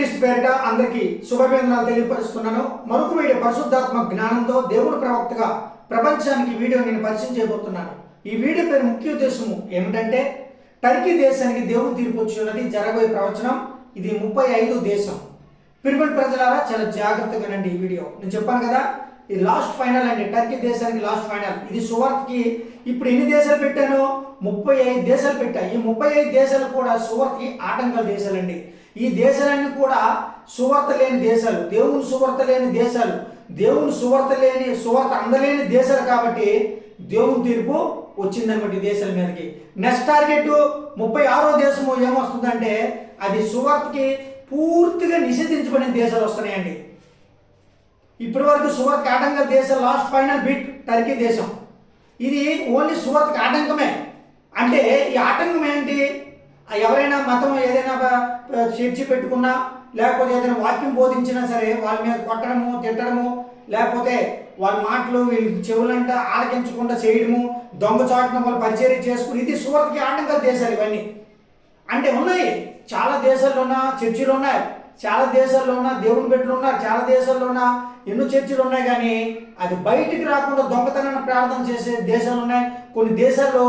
యేసుక్రీస్తు పేరిట అందరికీ శుభాభివందనాలు తెలియపరుస్తున్నాను. మరొక వీడియో పరిశుద్ధాత్మ జ్ఞానంతో దేవుడు ప్రవక్తగా ప్రపంచానికి వీడియో నేను పరిచయం చేయబోతున్నాను. ఈ వీడియో పేరు ముఖ్య ఉద్దేశము ఏమిటంటే టర్కీ దేశానికి దేవుడు తీర్పు వచ్చి ఉన్నది. జరగబోయే ప్రవచనం ఇది 35 దేశం. పిరమిడ్ ప్రజలారా చాలా జాగ్రత్తగా వినండి. ఈ వీడియో నేను చెప్పాను కదా, ఇది లాస్ట్ ఫైనల్ అండి. టర్కీ దేశానికి లాస్ట్ ఫైనల్. ఇది సువార్తకి ఇప్పుడు ఎన్ని దేశాలు పెట్టాను? 35 దేశాలు పెట్టా. ఈ 35 దేశాలు కూడా సువార్తకి ఆటంకాల దేశాలండి. ఈ దేశాలన్నీ కూడా సువార్త లేని దేశాలు, దేవుని సువార్త లేని దేశాలు, దేవుని సువార్త అందలేని దేశాలు. కాబట్టి దేవుని తీర్పు వచ్చిందన్నమాట ఈ దేశాల మీదకి. నెక్స్ట్ టార్గెట్ 36వ దేశము ఏమొస్తుందంటే అది సువార్తకి పూర్తిగా నిషేధించబడిన దేశాలు వస్తున్నాయండి. ఇప్పటి వరకు సువార్తకి ఆటంక దేశాలు లాస్ట్ ఫైనల్ బిట్ టర్కీ దేశం. ఇది ఓన్లీ సువార్తకి ఆటంకమే. అంటే ఈ ఆటంకం ఏంటి? ఎవరైనా మతం ఏదైనా చర్చి పెట్టుకున్నా లేకపోతే ఏదైనా వాక్యం బోధించినా సరే వాళ్ళ మీద కొట్టడము, తిట్టడము, లేకపోతే వాళ్ళ మాటలు వీళ్ళు చెవులంట ఆలకించకుండా చేయడము, దొంగచాటున వాళ్ళు పరిచర్య చేసుకుని, ఇది సువార్తకి ఆటంకాల దేశాలు ఇవన్నీ. అంటే ఉన్నాయి, చాలా దేశాల్లో ఉన్న చర్చిలు ఉన్నాయి, చాలా దేశాల్లో ఉన్న దేవుని బిడ్డలు ఉన్నారు, చాలా దేశాల్లో ఉన్న ఎన్నో చర్చిలు ఉన్నాయి. కానీ అది బయటికి రాకుండా దొంగతనాన్ని ప్రార్థన చేసే దేశాలు ఉన్నాయి. కొన్ని దేశాల్లో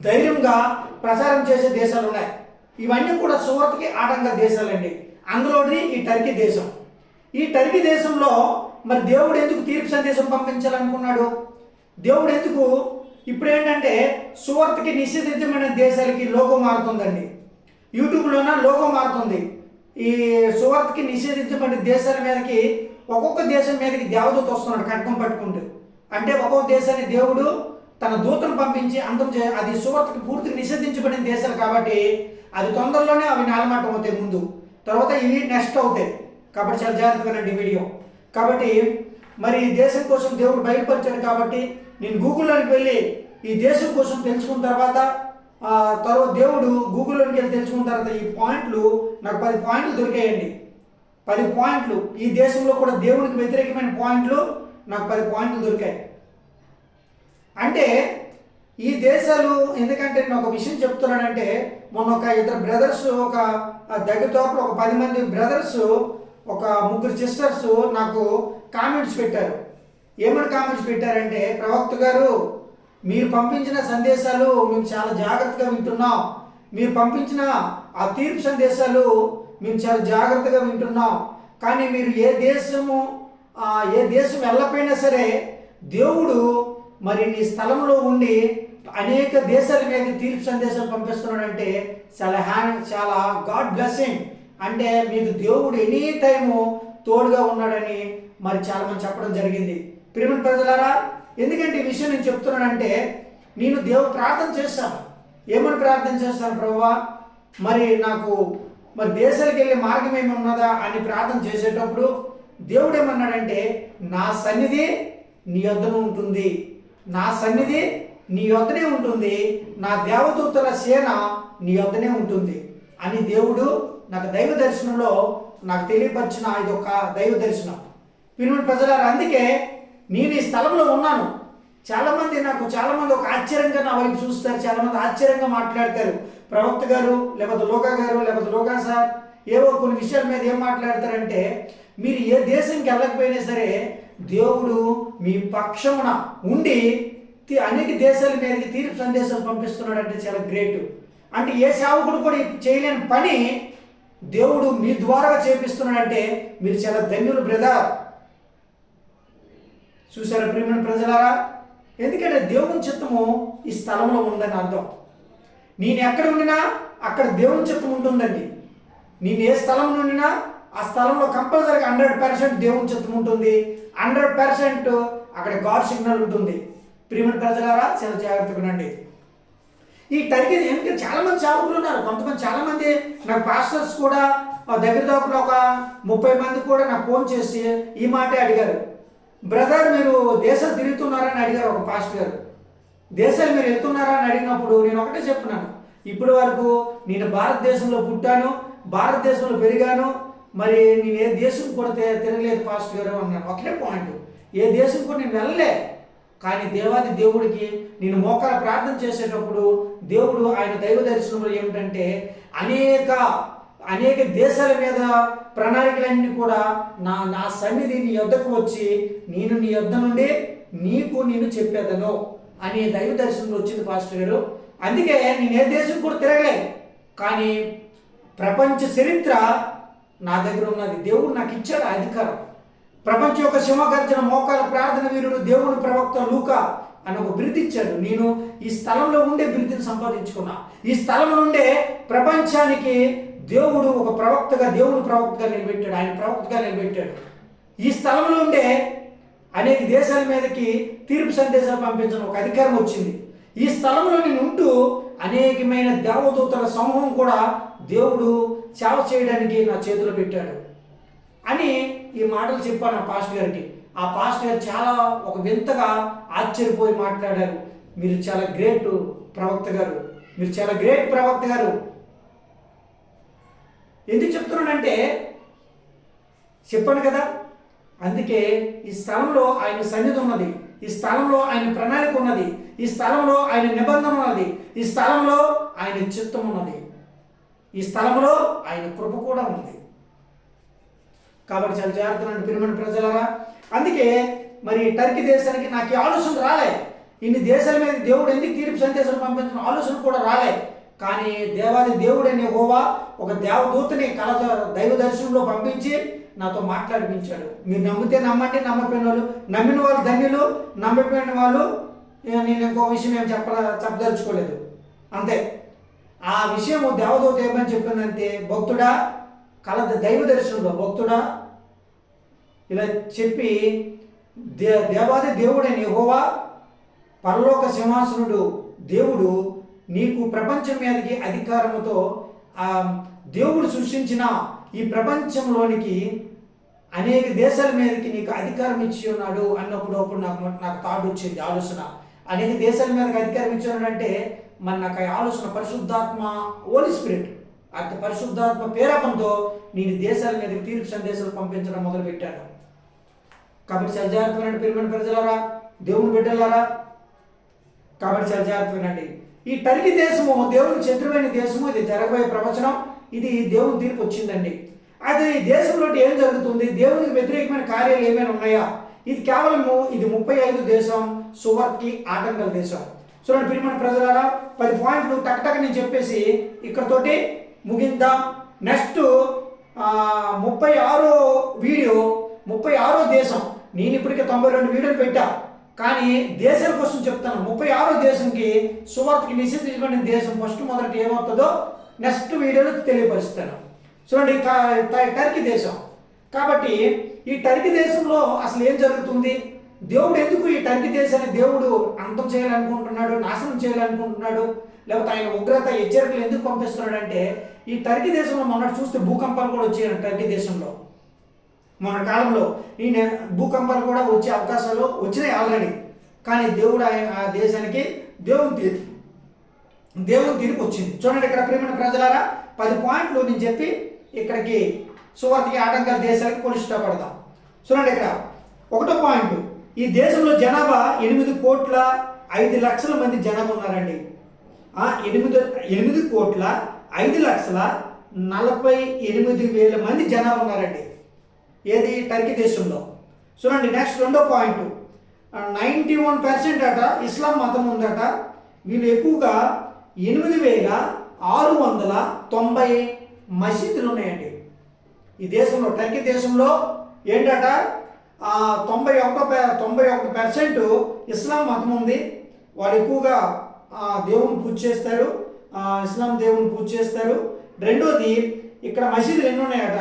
ధైర్యంగా ప్రచారం చేసే దేశాలు ఉన్నాయి. ఇవన్నీ కూడా సువార్తకి ఆటంక దేశాలండి. అందులోని ఈ టర్కీ దేశం. ఈ టర్కీ దేశంలో మరి దేవుడు ఎందుకు తీర్పు సందేశం పంపించాలనుకున్నాడు? దేవుడు ఎందుకు? ఇప్పుడు ఏంటంటే సువార్తకి నిషేధించబడిన దేశాలకి లోగో మారుతుందండి. యూట్యూబ్లోన లోగో మారుతుంది. ఈ సువార్తకి నిషేధించబడిన దేశాల మీదకి ఒక్కొక్క దేశం మీదకి దేవదూత వస్తున్నాడు ఖడ్గం పట్టుకుంటూ. అంటే ఒక్కొక్క దేశాన్ని దేవుడు తన దూతను పంపించి అందం అది సువార్తకి పూర్తిగా నిషేధించబడిన దేశాలు కాబట్టి అది తొందరలోనే అవి నేలమట్టం అవుతాయి ముందు, తర్వాత ఇవి నెక్స్ట్ అవుతాయి. కాబట్టి చాలా జాగ్రత్తగానండి వీడియో. కాబట్టి మరి ఈ దేశం కోసం దేవుడు బయలుపరిచాడు. కాబట్టి నేను గూగుల్లోకి వెళ్ళి ఈ దేశం కోసం తెలుసుకున్న తర్వాత దేవుడు గూగుల్లోకి వెళ్ళి తెలుసుకున్న తర్వాత ఈ పాయింట్లు నాకు 10 పాయింట్లు దొరికాయండి. 10 పాయింట్లు. ఈ దేశంలో కూడా దేవునికి వ్యతిరేకమైన పాయింట్లు నాకు 10 పాయింట్లు దొరికాయి. అంటే ఈ దేశాలు ఎందుకంటే నేను ఒక విషయం చెప్తున్నానంటే, మొన్న ఒక 2 బ్రదర్స్, ఒక దగ్గరతో ఒక 10 మంది బ్రదర్స్, ఒక 3 సిస్టర్స్ నాకు కామెంట్స్ పెట్టారు. ఏమని కామెంట్స్ పెట్టారంటే, ప్రవక్త గారు మీరు పంపించిన సందేశాలు మేము చాలా జాగ్రత్తగా వింటున్నాం, మీరు పంపించిన ఆ తీర్పు సందేశాలు మేము చాలా జాగ్రత్తగా వింటున్నాం, కానీ మీరు ఏ దేశం వెళ్ళకపోయినా సరే దేవుడు మరి నీ స్థలంలో ఉండి అనేక దేశాల మీద తీర్పు సందేశాలు పంపిస్తున్నాడంటే చాలా గాడ్ బ్లెస్సింగ్. అంటే మీకు దేవుడు ఎనీ టైము తోడుగా ఉన్నాడని మరి చాలా మంది చెప్పడం జరిగింది. ప్రియమైన ప్రజలారా, ఎందుకంటే ఈ విషయం నేను చెప్తున్నానంటే నేను దేవుడు ప్రార్థన చేస్తాను. ఏమని ప్రార్థన చేస్తాను? ప్రభువా మరి నాకు మరి దేశాలకు వెళ్ళే మార్గం ఏమి ఉన్నదా అని ప్రార్థన చేసేటప్పుడు దేవుడు ఏమన్నాడంటే, నా సన్నిధి నీ యొద్దనే ఉంటుంది, నా సన్నిధి నీ యొద్దనే ఉంటుంది, నా దేవదూతల సేన నీ యొద్దనే ఉంటుంది అని దేవుడు నాకు దైవ దర్శనంలో నాకు తెలియపరిచిన ఇదొక దైవ దర్శనం. పిల్లలు ప్రజలారా, అందుకే నేను ఈ స్థలంలో ఉన్నాను. చాలామంది ఒక ఆశ్చర్యంగా నా వైపు చూస్తారు, చాలామంది ఆశ్చర్యంగా మాట్లాడతారు. ప్రవక్త గారు లేకపోతే లోకా సార్ ఏవో కొన్ని విషయాల మీద ఏం మాట్లాడతారంటే, మీరు ఏ దేశంకి వెళ్ళకపోయినా సరే దేవుడు మీ పక్షమున ఉండి అనేక దేశాల మీదకి తీర్పు సందేశాలు పంపిస్తున్నాడంటే చాలా గ్రేట్. అంటే ఏ సేవకుడు కూడా చేయలేని పని దేవుడు మీ ద్వారా చేపిస్తున్నాడంటే మీరు చాలా ధన్యులు బ్రదర్. చూసారా ప్రియమైన ప్రజలారా? ఎందుకంటే దేవుని చిత్తము ఈ స్థలంలో ఉందని అర్థం. నేను ఎక్కడ ఉండినా అక్కడ దేవుని చిత్తం ఉంటుందండి. నేను ఏ స్థలం ఉండినా ఆ స్థలంలో కంపల్సరీగా 100% దేవుని చిత్తం ఉంటుంది, 100% అక్కడ గాడ్ సిగ్నల్ ఉంటుంది. ప్రియమైన ప్రజలారా, చాలా జాగ్రత్తగా ఉండండి. ఈ టర్కీ ఎందుకంటే చాలామంది సేవకులు ఉన్నారు. చాలామంది నాకు పాస్టర్స్ కూడా దగ్గర ఒక 30 మంది కూడా నాకు ఫోన్ చేసి ఈ మాటే అడిగారు. బ్రదర్ మీరు దేశాలు తిరుగుతున్నారని అడిగారు ఒక పాస్టర్ గారు. దేశాలు మీరు వెళ్తున్నారా అని అడిగినప్పుడు నేను ఒకటే చెప్తున్నాను, ఇప్పటి వరకు నేను భారతదేశంలో పుట్టాను, భారతదేశంలో పెరిగాను, మరి నేను ఏ దేశం కూడా తిరగలేదు పాస్టర్ గారు అన్నాను. ఒకటే పాయింట్, ఏ దేశం కూడా నేను వెళ్ళలే. కానీ దేవాది దేవుడికి నేను మోకాల ప్రార్థన చేసేటప్పుడు దేవుడు ఆయన దైవ దర్శనంలో ఏమిటంటే అనేక అనేక దేశాల మీద ప్రణాళికలన్నీ కూడా నా నా సన్నిధి నీ యొద్దకు వచ్చి నేను నీ యొద్ద నుండి నేను చెప్పేదను అనే దైవ దర్శనంలో వచ్చింది పాస్టర్ గారు. అందుకే నేను ఏ దేశం కూడా తిరగలే, కానీ ప్రపంచ చరిత్ర నా దగ్గర ఉన్నది. దేవుడు నాకు ఇచ్చాడు అధికారం. ప్రపంచం యొక్క సింహగర్జన మోకాల ప్రార్థన వీరుడు దేవుని ప్రవక్త లూకా అని ఒక బిరుదు ఇచ్చాడు. నేను ఈ స్థలంలో ఉండే బిరుదుని సంపాదించుకున్నా. ఈ స్థలం నుండే ప్రపంచానికి దేవుడు ఒక ప్రవక్తగా దేవుని ప్రవక్తగా నిలబెట్టాడు, ఆయన ప్రవక్తగా నిలబెట్టాడు. ఈ స్థలంలో ఉండే అనేక దేశాల మీదకి తీర్పు సందేశాలు పంపించడం ఒక అధికారం వచ్చింది. ఈ స్థలంలో నేను ఉంటూ అనేకమైన దేవదూతల సమూహం కూడా దేవుడు సేవ చేయడానికి నా చేతిలో పెట్టాడు అని ఈ మాటలు చెప్పాను ఆ పాస్టర్ గారికి. ఆ పాస్టర్ గారు చాలా ఒక వింతగా ఆశ్చర్యపోయి మాట్లాడారు. మీరు చాలా గ్రేట్ ప్రవక్త గారు, మీరు చాలా గ్రేట్ ప్రవక్త గారు. ఎందుకు చెప్తున్నానంటే చెప్పాను కదా, అందుకే ఈ స్థలంలో ఆయన సన్నిధి ఉన్నది, ఈ స్థలంలో ఆయన ప్రణాళిక ఉన్నది, ఈ స్థలంలో ఆయన నిబంధన ఉన్నది, ఈ స్థలంలో ఆయన చిత్తం ఉన్నది, ఈ స్థలంలో ఆయన కృప కూడా ఉంది. కాబట్టి చాలా జాగ్రత్తగా ప్రియమైన ప్రజలారా. అందుకే మరి టర్కీ దేశానికి నాకు ఈ ఆలోచన రాలే. ఇన్ని దేశాల మీద దేవుడు ఎందుకు తీర్పు సందేశాలు పంపించిన ఆలోచన కూడా రాలే. కానీ దేవాది దేవుడైన యెహోవా ఒక దేవదూతని దైవ దర్శనంలో పంపించి నాతో మాట్లాడిపించాడు. మీరు నమ్మితే నమ్మండి, నమ్మపోయిన వాళ్ళు, నమ్మిన వాళ్ళు ధన్యులు, నమ్మపోయిన వాళ్ళు నేను ఇంకో విషయం ఏం చెప్పదలుచుకోలేదు, అంతే. ఆ విషయము దేవదూత ఏమని చెప్పిందంటే, భక్తుడా దైవ దర్శనంలో భక్తుడా ఇలా చెప్పి దేవాది దేవుడైన యెహోవా పరలోక సింహాసనుడు దేవుడు నీకు ప్రపంచం మీదకి అధికారముతో దేవుడు సృష్టించిన ఈ ప్రపంచంలోనికి అనేక దేశాల మీదకి నీకు అధికారం ఇచ్చి ఉన్నాడు అన్నప్పుడు నాకు థాట్ వచ్చింది, ఆలోచన. అనేక దేశాల మీదకి అధికారం ఇచ్చి ఉన్నాడు అంటే మరి నాకు ఆ ఆలోచన పరిశుద్ధాత్మ హోలీ స్పిరిట్ అతి పరిశుద్ధాత్మ ప్రేరేపణతో నేను దేశాల మీదకి తీర్పు సందేశాలు పంపించడం మొదలుపెట్టాను. కాబట్టి చాలా జాగ్రత్తగా ప్రియమైన ప్రజలారా, దేవుని బిడ్డలారా, కాబట్టి చాలా జాగ్రత్తగా. ఈ టర్కీ దేశము దేవుని శత్రువైన దేశము, ఇది జరగబోయే ప్రవచనం, ఇది దేవుని తీర్పు వచ్చిందండి. అయితే ఈ దేశంలో ఏం జరుగుతుంది, దేవునికి వ్యతిరేకమైన కార్యాలు ఏమైనా ఉన్నాయా? ఇది కేవలము ఇది 35 దేశం, సువర్కి ఆటంకల దేశం. చూడండి ప్రియమైన ప్రజలారా, 10 పాయింట్లు టక్ నేను చెప్పేసి ఇక్కడతోటి ముగిందాం. నెక్స్ట్ 36వ వీడియో, 36వ దేశం. నేను ఇప్పటికే 92 వీడియోలు పెట్టా, కానీ దేశాల కోసం చెప్తాను. 36వ దేశంకి సువార్తకి నిషేధించబడిన దేశం ఫస్ట్ మొదటి ఏమవుతుందో నెక్స్ట్ వీడియోలో తెలియపరుస్తాను. చూడండి, టర్కీ దేశం. కాబట్టి ఈ టర్కీ దేశంలో అసలు ఏం జరుగుతుంది, దేవుడు ఎందుకు ఈ టర్కీ దేశాన్ని దేవుడు అంతం చేయాలనుకుంటున్నాడు, నాశనం చేయాలనుకుంటున్నాడు, లేకపోతే ఆయన ఉగ్రత హెచ్చరికలు ఎందుకు పంపిస్తున్నాడు అంటే, ఈ టర్కీ దేశంలో మొన్నటి చూస్తే భూకంపాలు కూడా వచ్చాయి. టర్కీ దేశంలో మన కాలంలో ఈ భూకంపాలు కూడా వచ్చే అవకాశాలు వచ్చినాయి ఆల్రెడీ. కానీ దేవుడు ఆ దేశానికి దేవుని తీర్పు వచ్చింది. చూడండి ఇక్కడ ప్రియమైన ప్రజలారా, 10 పాయింట్లు నేను చెప్పి ఇక్కడికి సువార్తకి ఆటంకాల దేశాలకు పునఃస్థాపడదాం. చూడండి ఇక్కడ 1వ పాయింట్, ఈ దేశంలో జనాభా 8,05,00,000 మంది జనాభా ఉన్నారండి. 8,05,48,000 మంది జనాభా ఉన్నారండి. ఏది టర్కీ దేశంలో. చూడండి నెక్స్ట్ 2వ పాయింట్, 91% అట ఇస్లాం మతం ఉందట. వీళ్ళు ఎక్కువగా 8,690 మసీదులు ఉన్నాయండి ఈ దేశంలో. టర్కీ దేశంలో ఏంటట 91% ఇస్లాం మతం ఉంది. వాళ్ళు ఎక్కువగా దేవుని పూజ చేస్తారు, ఇస్లాం దేవుని పూజ చేస్తారు. రెండోది ఇక్కడ మసీదులు ఎన్ని ఉన్నాయట,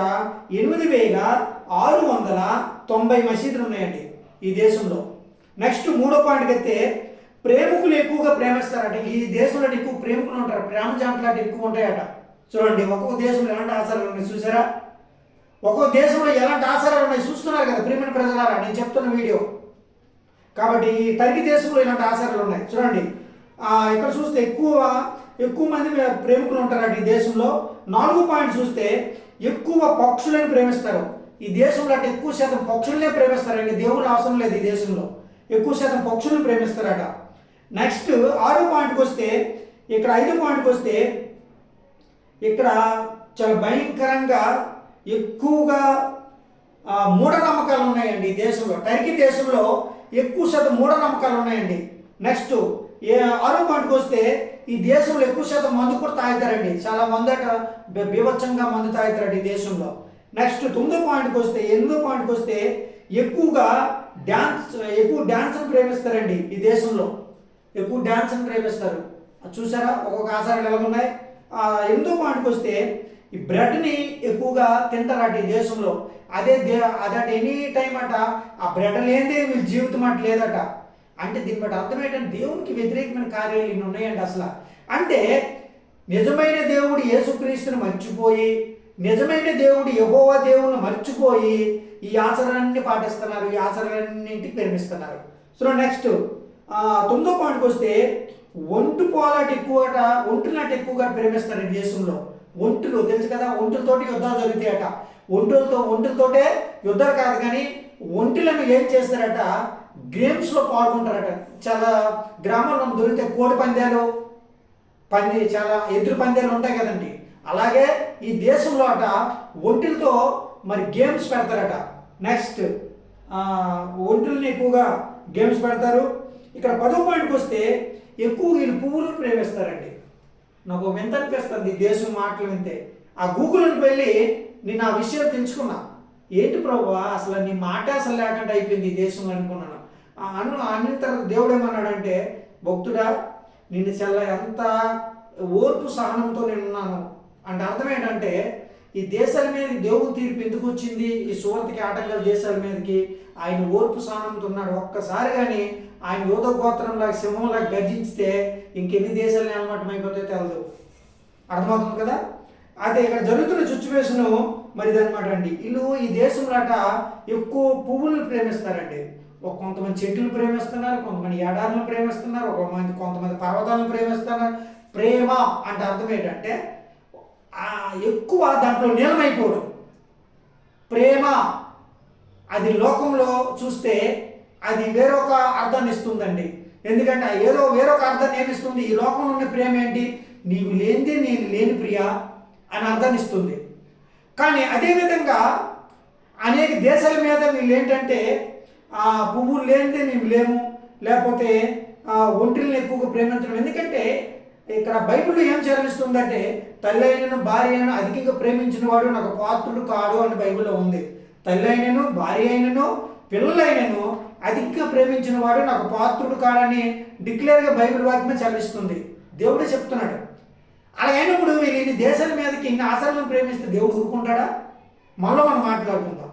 8,690 మసీదులు ఉన్నాయండి ఈ దేశంలో. నెక్స్ట్ 3వ పాయింట్కి అయితే ప్రేమికులు ఎక్కువగా ప్రేమిస్తారట. ఈ దేశంలో ఎక్కువ ప్రేమికులు ఉంటారు, ప్రేమ జాంట్లాంటి ఎక్కువ ఉంటాయట. చూడండి ఒక్కొక్క దేశంలో ఎలాంటి ఆచారాలు ఉన్నాయి చూసారా, ఒక్కొక్క దేశంలో ఎలాంటి ఆచారాలు ఉన్నాయి చూస్తున్నారు కదా ప్రియమైన ప్రజలారా, నేను చెప్తున్న వీడియో. కాబట్టి ఈ టర్కీ దేశంలో ఇలాంటి ఆచారాలు ఉన్నాయి. చూడండి ఇక్కడ చూస్తే ఎక్కువ మంది ప్రేమికులు ఉంటారట ఈ దేశంలో. 4వ పాయింట్ చూస్తే ఎక్కువ పక్షులను ప్రేమిస్తారు ఈ దేశంలో. అంటే ఎక్కువ శాతం పక్షులనే ప్రేమిస్తారు, ఇంకా దేవుడు అవసరం లేదు ఈ దేశంలో. ఎక్కువ శాతం పక్షులను ప్రేమిస్తారట. నెక్స్ట్ 6వ పాయింట్కి వస్తే, ఇక్కడ 5వ పాయింట్కి వస్తే, ఇక్కడ చాలా భయంకరంగా ఎక్కువగా మూఢనమ్మకాలు ఉన్నాయండి ఈ దేశంలో. టర్కీ దేశంలో ఎక్కువ శాతం మూఢనమ్మకాలు ఉన్నాయండి. నెక్స్ట్ ఆరో పాయింట్కి వస్తే ఈ దేశంలో ఎక్కువ శాతం మందు కూడా తాగుతారండి. చాలా మందట బీభత్సంగా మందు తాగుతారండి ఈ దేశంలో. నెక్స్ట్ 9వ పాయింట్కి వస్తే 8వ పాయింట్కి వస్తే ఎక్కువ డ్యాన్స్ని ప్రేమిస్తారండి ఈ దేశంలో. ఎక్కువ డ్యాన్స్ని ప్రేమిస్తారు. చూసారా ఒక్కొక్క ఆచారాలు ఎలా ఉన్నాయి. 8వ పాయింట్కి వస్తే ఈ బ్రెడ్ని ఎక్కువగా తింటారట ఈ దేశంలో. అదట ఎనీ టైం అట ఆ బ్రెడ్ లేదే వీళ్ళ జీవితం అట లేదట. అంటే దీన్ని బట్టి అర్థం ఏంటంటే దేవునికి వ్యతిరేకమైన కార్యాలు ఇన్ని ఉన్నాయండి అసలు. అంటే నిజమైన దేవుడు యేసుక్రీస్తుని మర్చిపోయి, నిజమైన దేవుడు యెహోవా దేవుని మర్చిపోయి ఈ ఆచరణని పాటిస్తున్నారు, ఈ ఆచరణన్నింటికి ప్రేమిస్తున్నారు. సో నెక్స్ట్ 9వ పాయింట్కి వస్తే ఒంటులాట ఎక్కువగా ప్రేమిస్తారు ఈ దేశంలో. ఒంటులు తెలుసు కదా, ఒంటులతోటి యుద్ధాలు జరుగుతాయట. ఒంటులతోటే యుద్ధాలు కాదు కానీ ఒంటులను ఏం చేస్తారట, గేమ్స్లో పాల్గొంటారట. చాలా గ్రామాల్లో దొరికితే కోడి పందాలు, చాలా ఎదురు పందాలు ఉంటాయి కదండి. అలాగే ఈ దేశంలో అట ఒంటిలతో మరి గేమ్స్ పెడతారట. నెక్స్ట్ ఒంటిల్ని ఎక్కువగా గేమ్స్ పెడతారు. ఇక్కడ 10వ పాయింట్కి వస్తే ఎక్కువ వీళ్ళు పువ్వులను ప్రేమిస్తారండి. నాకు వింత అనిపిస్తుంది ఈ దేశం మాటలు వింటే. ఆ గూగుల్కి వెళ్ళి నేను ఆ విషయం తెలుసుకున్నా. ఏంటి ప్రభు అసలు నీ మాట అసలు లేకుండా అయిపోయింది ఈ దేశంలో అనుకున్నాను. అన్ని తర్వాత దేవుడు ఏమన్నాడంటే, భక్తుడా నిన్ను ఎంత ఓర్పు సహనంతో నేను ఉన్నాను అంటే అర్థం ఏంటంటే ఈ దేశాల మీద దేవుని తీర్పు ఎందుకు వచ్చింది, ఈ సువార్తకి ఆటంకాల దేశాల మీదకి ఆయన ఓర్పు సహనంతో ఉన్నాడు. ఒక్కసారి కానీ ఆయన యోధ గోత్రంలాగా సింహంలాగా గర్జించితే ఇంకెన్ని దేశాలు నిలమట్టం అయిపోతే తెలదు. అర్థమవుతుంది కదా. అయితే ఇక్కడ జరుగుతున్న సిచ్యువేషను మరి ఇదనమాట అండి. వీళ్ళు ఈ దేశంలో ఎక్కువ పువ్వులను ప్రేమిస్తారండి. కొంతమంది చెట్లు ప్రేమిస్తున్నారు, కొంతమంది ఎడారులను ప్రేమిస్తున్నారు, కొంతమంది పర్వతాలను ప్రేమిస్తున్నారు. ప్రేమ అంటే అర్థం ఏంటంటే ఎక్కువ దాంట్లో నీలమైపోవడం. ప్రేమ అది లోకంలో చూస్తే అది వేరొక అర్థాన్ని ఇస్తుందండి. ఎందుకంటే వేరొక అర్థాన్ని ఏమిస్తుంది, ఈ లోకంలో ఉన్న ప్రేమ ఏంటి, నీవు లేనిదే నేను లేని ప్రియా అని అర్థాన్ని ఇస్తుంది. కానీ అదేవిధంగా అనేక దేశాల మీద వీళ్ళు ఏంటంటే పువ్వులు లేనిదే మేము లేము, లేకపోతే ఒంటిల్ని ఎక్కువగా ప్రేమించడం. ఎందుకంటే ఇక్కడ బైబిల్లో ఏం చదివిస్తుందంటే తల్లి అయినను భార్య అయినా అధికంగా ప్రేమించిన వాడు నాకు పాత్రుడు కాడు అని బైబిల్లో ఉంది. తల్లి అయినను భార్య అయినను పిల్లలైనను అధికంగా ప్రేమించిన వాడు నాకు పాత్రుడు కాడని డిక్లేర్గా బైబిల్ వాక్యమే చదివిస్తుంది. దేవుడే చెప్తున్నాడు. అలాగైనప్పుడు వీళ్ళు ఇన్ని దేశాల మీదకి ఇన్ని ఆచారాలను ప్రేమిస్తే దేవుడు ఊరుకుంటాడా? మళ్ళీ మనం మాట్లాడుకుందాం.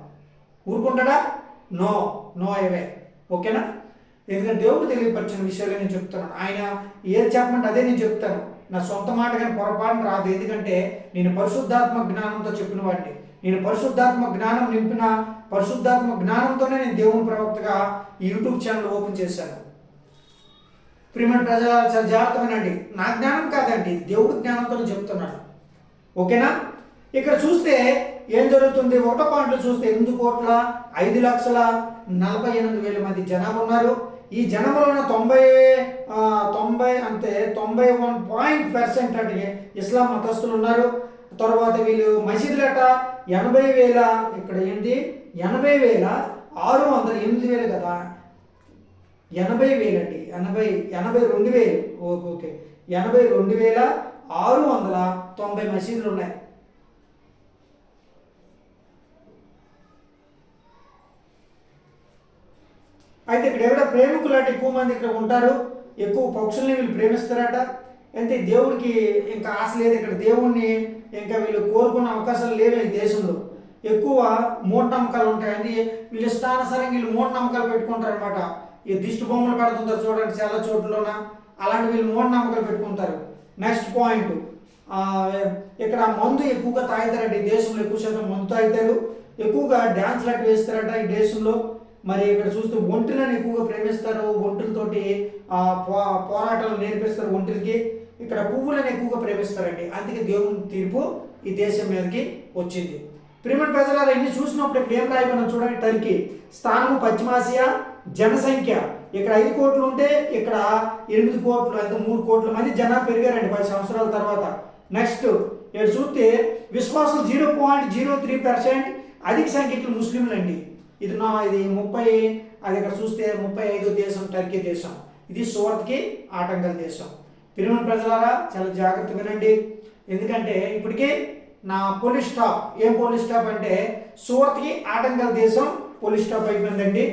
ఊరుకుంటాడా? నో అవే. ఓకేనా? ఎందుకంటే దేవుడు తెలియపరిచిన విషయాలు నేను చెప్తున్నాను. ఆయన ఏది చెప్పమంటే అదే నేను చెప్తాను. నా సొంత మాట కానీ పొరపాటున రాదు. ఎందుకంటే నేను పరిశుద్ధాత్మ జ్ఞానంతో చెప్పిన వాడిని. నేను పరిశుద్ధాత్మ జ్ఞానం నింపిన పరిశుద్ధాత్మ జ్ఞానంతోనే నేను దేవుని ప్రవక్తగా ఈ యూట్యూబ్ ఛానల్ ఓపెన్ చేశాను. ప్రియమైన ప్రజలు చాలా జాగ్రత్తమేనండి. నా జ్ఞానం కాదండి, దేవుడి జ్ఞానంతో చెప్తున్నాను. ఓకేనా? ఇక్కడ చూస్తే ఏం జరుగుతుంది, 1వ పాయింట్లో చూస్తే 8,05,48,000 మంది జనాభా ఉన్నారు. ఈ జనంలోనే 91% అంటే ఇస్లాం మతస్థులు ఉన్నారు. తర్వాత వీళ్ళు మసీదులట 80,000. ఇక్కడ ఏంటి 80,600 8,000 కదా, 80,000 అండి. 82,000 ఓకే 82,690 మసీదులు ఉన్నాయి. అయితే ఇక్కడ ఎవరో ప్రేమికులు అంటే ఎక్కువ మంది ఇక్కడ ఉంటారు. ఎక్కువ పక్షుల్ని వీళ్ళు ప్రేమిస్తారట. అంటే దేవుడికి ఇంకా ఆశ లేదు ఇక్కడ. దేవుణ్ణి ఇంకా వీళ్ళు కోరుకున్న అవకాశాలు లేవు ఈ దేశంలో. ఎక్కువ మూఢనమ్మకాలు ఉంటాయండి. వీళ్ళు ఇష్టానుసారంగా వీళ్ళు మూఢనమ్మకాలు పెట్టుకుంటారు అనమాట. ఈ దిష్టి బొమ్మలు పెడుతుంటారు చూడండి చాలా చోట్లలోన, అలాంటి వీళ్ళు మూఢనమ్మకాలు పెట్టుకుంటారు. నెక్స్ట్ పాయింట్, ఇక్కడ మందు ఎక్కువగా తాగుతారండి. ఈ దేశంలో ఎక్కువ శాతం మందు తాగుతారు. ఎక్కువగా డ్యాన్స్లు అట్లా వేస్తారట ఈ దేశంలో. మరి ఇక్కడ చూస్తే ఒంటెలను ఎక్కువగా ప్రేమిస్తారు. ఒంటెలతోటి పోరాటాలు నేర్పిస్తారు ఒంటెలకి. ఇక్కడ పువ్వులను ఎక్కువగా ప్రేమిస్తారండి. అందుకే దేవుని తీర్పు ఈ దేశం మీదకి వచ్చింది. ప్రియమైన ప్రజలారా, ఇన్ని చూసినప్పుడు ఇక్కడ ఏం రాయబడిన చూడండి. టర్కీ స్థానము పశ్చిమాసియా, జనసంఖ్య ఇక్కడ 5 కోట్లు ఉంటే ఇక్కడ 8 కోట్లు, 3 కోట్ల మంది జనాభా పెరిగారండి 10 సంవత్సరాల తర్వాత. నెక్స్ట్ ఇక్కడ చూస్తే విశ్వాసులు 0.03%, అధిక సంఖ్యకులు ముస్లింలు అండి. ఇది 30, అది ఇక్కడ చూస్తే 35 దేశం టర్కీ దేశం. ఇది సూరత్కి ఆటంకల దేశం. ప్రియమైన ప్రజలారా చాలా జాగ్రత్త వినండి, ఎందుకంటే ఇప్పటికే నా పోలీస్ స్టాప్, ఏం పోలీస్ స్టాప్ అంటే సూరత్కి ఆటంకల దేశం పోలీస్ స్టాప్ అయిపోయిందండి.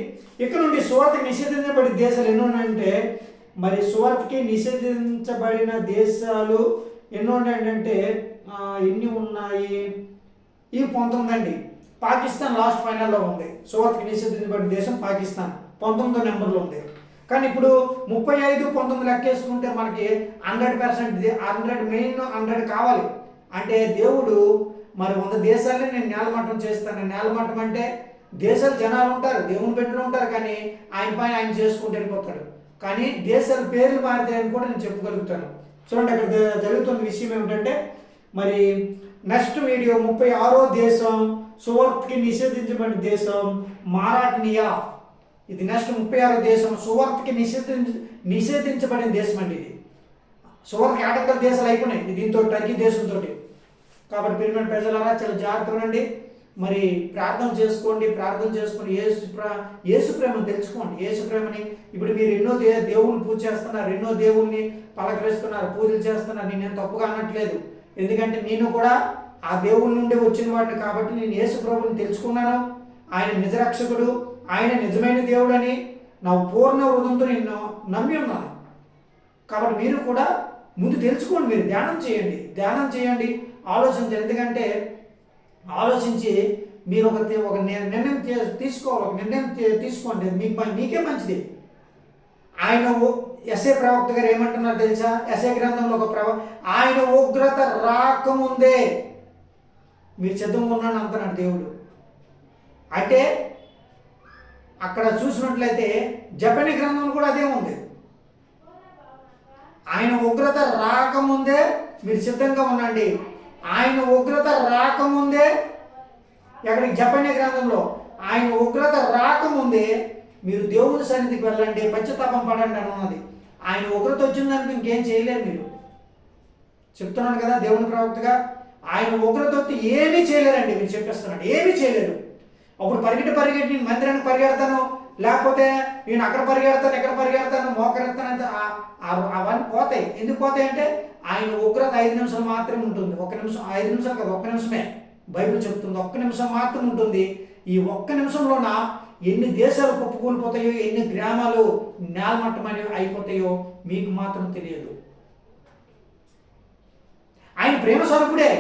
ఇక్కడ నుండి సూరత్కి నిషేధించబడిన దేశాలు ఎన్ని ఉన్నాయంటే, మరి సూరత్కి నిషేధించబడిన దేశాలు ఎన్ని ఉన్నాయంటే ఎన్ని ఉన్నాయి, ఈ 19 అండి. పాకిస్తాన్ లాస్ట్ ఫైనల్లో ఉంది. సూరత్కి నిషేధించబడిన దేశం పాకిస్తాన్ 19వ నెంబర్లో ఉంది. కానీ ఇప్పుడు 35, 19 లెక్కేసుకుంటే మనకి 100%, 100 మెయిన్ 100 కావాలి. అంటే దేవుడు మరి 100 దేశాలని నేను నేలమట్టం చేస్తాను. నేలమట్టం అంటే దేశాలు జనాలు ఉంటారు, దేవుని బిడ్డలు ఉంటారు, కానీ ఆయన పైన ఆయన చేసుకుంటూ వెళ్ళిపోతాడు. కానీ దేశాల పేర్లు మారుతాయని కూడా నేను చెప్పగలుగుతాను. చూడండి అక్కడ జరుగుతున్న విషయం ఏమిటంటే, మరి నెక్స్ట్ వీడియో 36వ దేశం సూరత్కి నిషేధించబడిన దేశం మారాట్నియా. ఇది నెక్స్ట్ 36వ దేశం సూరత్కి నిషేధించబడిన దేశం అండి. ఇది సూరత్కి ఆటంకల దేశాలు అయిపోయినాయి దీంతో, టర్కీ దేశంతో. కాబట్టి ప్రియమైన ప్రజలారా చాలా జాగ్రత్తగా ఉండండి. మరి ప్రార్థన చేసుకొని యేసు ప్రేమను తెలుసుకోండి. యేసు ప్రేమని ఇప్పుడు మీరు ఎన్నో దేవుని పూజ చేస్తున్నారు, ఎన్నో దేవుణ్ణి పలకరిస్తున్నారు, పూజలు చేస్తున్నారు. నేను తప్పుగా అనట్లేదు, ఎందుకంటే నేను కూడా ఆ దేవుని నుండి వచ్చిన వాడిని కాబట్టి నేను యేసు ప్రభుని తెలుసుకున్నాను. ఆయన నిజరక్షకుడు, ఆయన నిజమైన దేవుడు అని నా పూర్ణ హృదయంతో నేను నమ్మి ఉన్నాను. కాబట్టి మీరు కూడా ముందు తెలుసుకోండి, మీరు ధ్యానం చేయండి, ఆలోచించండి. ఎందుకంటే ఆలోచించి మీరు ఒక నిర్ణయం తీసుకోవాలి. ఒక నిర్ణయం తీసుకోండి, మీకే మంచిది. ఆయన ఎస్ఏ ప్రవక్త గారు ఏమంటున్నారు తెలుసా? ఎస్ఏ గ్రంథంలో ఒక ఆయన ఉగ్రత రాకముందే మీరు సిద్ధంగా ఉన్నాను అంటున్నాడు దేవుడు. అంటే అక్కడ చూసినట్లయితే జపనీ గ్రంథం కూడా అదే ఉంది. ఆయన ఉగ్రత రాకముందే మీరు సిద్ధంగా ఉండండి. ఆయన ఉగ్రత రాకముందే, ఎక్కడికి జపనీ గ్రంథంలో ఆయన ఉగ్రత రాకముందే మీరు దేవుని సన్నిధికి వెళ్ళండి, పశ్చాత్తాపం పడండి అని ఉన్నది. ఆయన ఉగ్రత వచ్చిందానికి ఇంకేం చేయలేరు. మీరు చెప్తున్నాను కదా దేవుని ప్రవక్తగా, ఆయన ఉగ్రత వచ్చి ఏమీ చేయలేరండి. మీరు చెప్పేస్తున్నాడు, ఏమీ చేయలేరు. అప్పుడు పరిగెట్టి నేను మందిరానికి పరిగెడతాను, లేకపోతే నేను అక్కడ పరిగెడతాను, ఎక్కడ పరిగెడతాను, మోకరెత్తాను, అవన్నీ పోతాయి. ఎందుకు పోతాయి అంటే ఆయన ఉగ్రత 5 నిమిషాలు మాత్రమే ఉంటుంది. 1 నిమిషం, 5 నిమిషాలు కాదు, 1 నిమిషమే బైబిల్ చెప్తుంది. 1 నిమిషం మాత్రం ఉంటుంది. ఈ 1 నిమిషంలోన ఎన్ని దేశాలు కుప్పకూలిపోతాయో, ఎన్ని గ్రామాలు నేలమట్టమని అయిపోతాయో మీకు మాత్రం తెలియదు. ఆయన ప్రేమ స్వరూపుడే,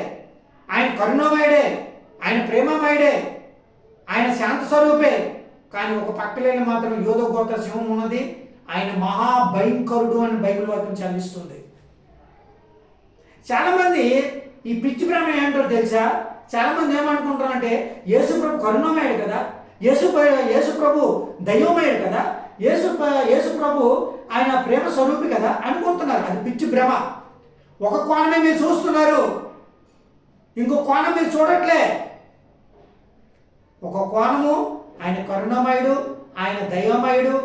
ఆయన కరుణామయుడే, ఆయన ప్రేమమయుడే, ఆయన శాంత స్వరూపే. కానీ ఒక పక్కలేని మాత్రం యోధ గోత్ర సింహం ఉన్నది. ఆయన మహాభయంకరుడు అని బైబిల్ వాక్యం చదివిస్తుంది. చాలామంది ఈ పిచ్చి ప్రేమ ఏంటో తెలుసా? చాలామంది ఏమనుకుంటారంటే యేసు ప్రభు కరుణామయుడు కదా, యేసు ప్రభు దైవమయుడు కదా, యేసు ప్రభు ఆయన ప్రేమ స్వరూపి కదా అనుకుంటున్నారు. అది పిచ్చి భ్రమ. ఒక కోణమే మీరు చూస్తున్నారు, ఇంకో కోణం మీరు చూడట్లే. ఒక కోణము ఆయన కరుణామయుడు, ఆయన దైవమయుడు,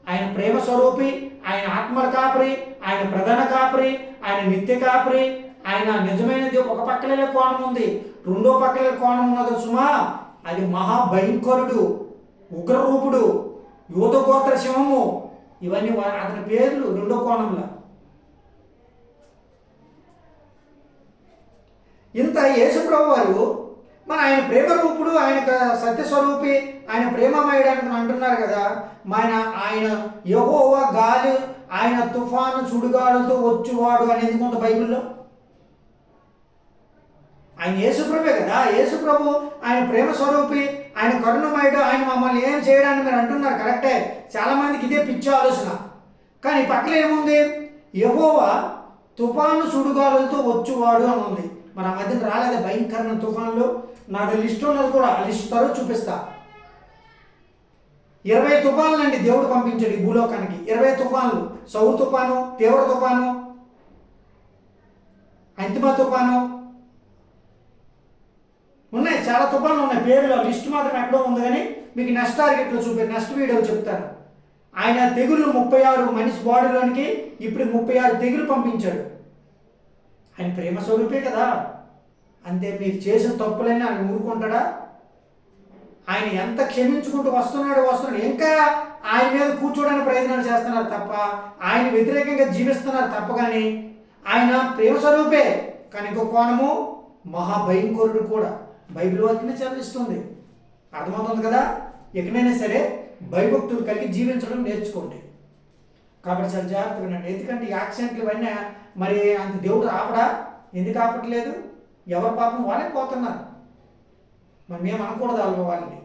ఆయన ప్రేమ స్వరూపి, ఆయన ఆత్మల కాపరి, ఆయన ప్రధాన కాపరి, ఆయన నిత్య కాపరి, ఆయన నిజమైనది. ఒక పక్కలే కోణం ఉంది, రెండో పక్కలే కోణం ఉన్నది సుమా. అది మహాభయంకరుడు, ఉగ్రరూపుడు, యోధ గోత్ర సింహము. ఇవన్నీ అతని పేర్లు రెండో కోణంలో. ఇంత యేసుప్రభు వారు మన ఆయన ప్రేమ రూపుడు, ఆయన సత్యస్వరూపి, ఆయన ప్రేమమయుడు అని అంటున్నారు కదా. ఆయన యెహోవా గాలి, ఆయన తుఫాను సుడిగాలులతో వచ్చువాడు అనేది కొంత బైబిల్లో. ఆయన యేసుప్రభే కదా. యేసుప్రభు ఆయన ప్రేమ స్వరూపి, ఆయన కరుణమయుడు, ఆయన మమ్మల్ని ఏం చేయడానికి మీరు అంటున్నారు కరెక్టే. చాలామందికి ఇదే పిచ్చి ఆలోచన. కానీ పక్కన ఏముంది? యెహోవా తుఫాను సుడిగాలులతో వచ్చువాడు అని ఉంది. మరి ఆ మధ్యన రాలేదా భయంకరమైన తుఫాన్లు? నాకు లిస్ట్ ఉన్నది కూడా, ఆ లిస్ట్ తర్వాత చూపిస్తా. 20 తుఫాన్లు అండి దేవుడు పంపించాడు ఈ భూలోకానికి. 20 తుఫాన్లు. సౌ తుఫాను, తీవ్ర తుఫాను, అంతిమ తుఫాను, ఉన్నాయి. చాలా తుఫాన్లు ఉన్నాయి. పేర్లు లిస్ట్ మాత్రం ఎక్కడో ఉంది, కానీ మీకు నెక్స్ట్ టార్గెట్లో నెక్స్ట్ వీడియో చెప్తాను. ఆయన తెగుళ్ళు 36 మనిషి బాడీలోనికి ఇప్పుడు 36 తెగులు పంపించాడు. ఆయన ప్రేమ స్వరూపే కదా. అంతే. మీరు చేసిన తప్పులైనా ఆయన ఊరుకుంటాడా? ఆయన ఎంత క్షమించుకుంటూ వస్తున్నాడు, ఇంకా ఆయన మీద కూర్చోడానికి ప్రయత్నాలు చేస్తున్నారు తప్ప, ఆయన వ్యతిరేకంగా జీవిస్తున్నారు తప్ప. కానీ ఆయన ప్రేమ స్వరూపే, కానీ ఇంకో కోణము మహాభయంకరుడు కూడా. బైబిల్ వాక్యమే చదివిస్తుంది. అర్థమవుతుంది కదా? ఎక్కడైనా సరే భయభక్తులు కలిగి జీవించడం నేర్చుకోండి. కాబట్టి చాలా జాగ్రత్తగా వినండి. ఎందుకంటే ఈ యాక్సిడెంట్లు ఇవన్నీ మరి అంత దేవుడు ఆపడా? ఎందుకు ఆపట్లేదు? ఎవరి పాపం వాళ్ళే పోతున్నారు. మరి మేము అనకూడదు వాళ్ళని.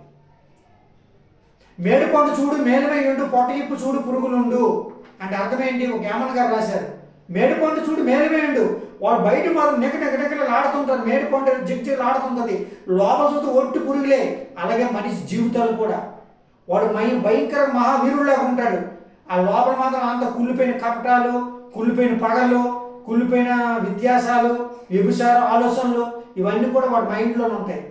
మేడిపండు చూడు మేలుమై ఉండు, పొట్టయిప్పు చూడు పురుగులుండు అంటే అర్థం ఏంటి? ఒక యామన్ గారు రాశారు. మేడిపండు చూడు మేలుమై ఉండు, వాడు బయట మాత్రం నికలు ఆడుతుంటారు, మేడిపండు జిగ్జిగలు ఆడుతుంటుంది, లోపల చూస్తే ఒట్టి పురుగులే. అలాగే మనిషి జీవితాలు కూడా, వాడు భయంకర మహావీరులాగా ఉంటాడు, ఆ లోపల మాత్రం అంత కుళ్ళిపోయిన కపటాలు, కుళ్ళిపోయిన పగలు, కుళ్ళిపోయిన వ్యత్యాసాలు, వ్యభిచార ఆలోచనలు ఇవన్నీ కూడా వాడి మైండ్లోనే ఉంటాయి.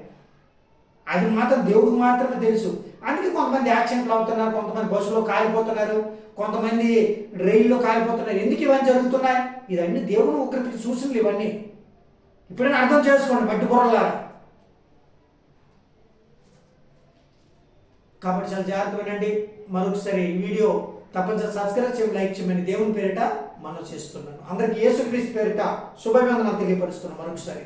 అది మాత్రం దేవుడికి మాత్రమే తెలుసు. అందుకే కొంతమంది యాక్సిడెంట్లు అవుతున్నారు, కొంతమంది బస్సులో కాలిపోతున్నారు, కొంతమంది రైల్లో కాలిపోతున్నారు. ఎందుకు ఇవన్నీ జరుగుతున్నాయి? ఇవన్నీ దేవుని ఉగ్రతకి సూచనలు ఇవన్నీ. ఇప్పుడైనా అర్థం చేసుకోండి మట్టి బుర్రలారా. కాబట్టి చాలా జాగ్రత్త వినండి. మరొకసారి ఈ వీడియో తప్పనిసరి సబ్స్క్రైబ్ చేయండి, లైక్ చేయమని దేవుని పేరిట మనం చేస్తున్నాను. అందరికీ యేసుక్రీస్తు పేరిట శుభాభివందనాలు తెలియపరుస్తున్నాను మరొకసారి.